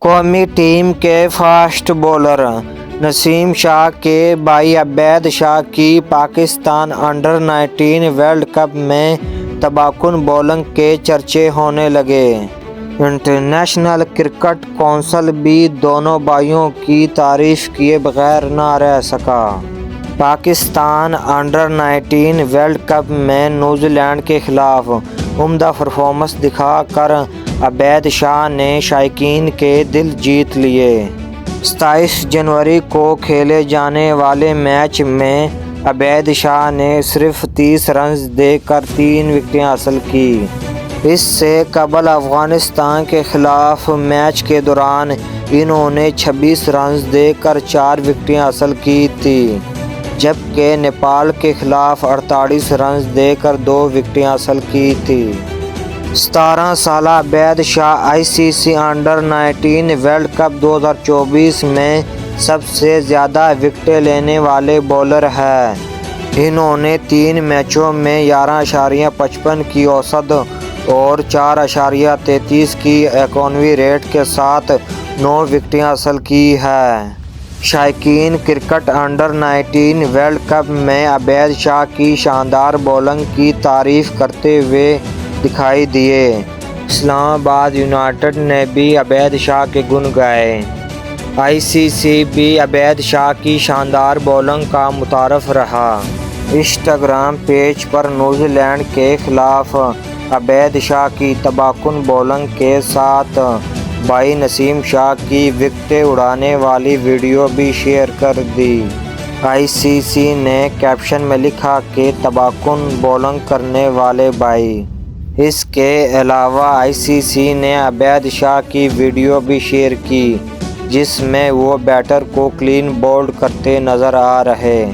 قومی ٹیم کے fast bowler نسیم شاہ کے بھائی عبید شاہ کی پاکستان انڈر-19 ورلڈ کپ میں تباہ کن بولنگ کے چرچے ہونے لگے۔ انٹرنیشنل کرکٹ کونسل بھی دونوں بھائیوں کی تعریف کیے بغیر نہ رہ سکا۔ پاکستان انڈر-19 ورلڈ کپ میں نیوزی لینڈ کے خلاف عمدہ پرفارمنس دکھا کر عبید شاہ نے شائقین کے دل جیت لیے۔ 27 جنوری کو کھیلے جانے والے میچ میں عبید شاہ نے صرف 30 رنز دے کر 3 وکٹیں حاصل کی۔ اس سے قبل افغانستان کے خلاف میچ کے دوران انہوں نے 26 رنز دے کر 4 وکٹیں حاصل کی تھیں، جبکہ نیپال کے خلاف 48 رنز دے کر 2 وکٹیں حاصل کی تھیں۔ 17 سالہ عبید شاہ ICC انڈر-19 ورلڈ کپ 2024 میں سب سے زیادہ وکٹیں لینے والے بولر ہیں۔ انہوں نے 3 میچوں میں 11.55 کی اوسط اور 4.33 کی اکانوی ریٹ کے ساتھ 9 وکٹیں حاصل کی ہیں۔ شائقین کرکٹ انڈر-19 ورلڈ کپ میں عبید شاہ کی شاندار بولنگ کی تعریف کرتے ہوئے دکھائی دیے۔ اسلام آباد یونائیٹڈ نے بھی عبید شاہ کے گن گائے۔ ICC بھی عبید شاہ کی شاندار بولنگ کا متعارف رہا۔ انسٹاگرام پیج پر نیوزی لینڈ کے خلاف عبید شاہ کی تباہ کن بولنگ کے ساتھ بھائی نسیم شاہ کی وکٹیں اڑانے والی ویڈیو بھی شیئر کر دی۔ ICC نے کیپشن میں لکھا کہ تباہ کن بولنگ کرنے والے بھائی۔ اس کے علاوہ ICC نے عبید شاہ کی ویڈیو بھی شیئر کی، جس میں وہ بیٹر کو کلین بولڈ کرتے نظر آ رہے۔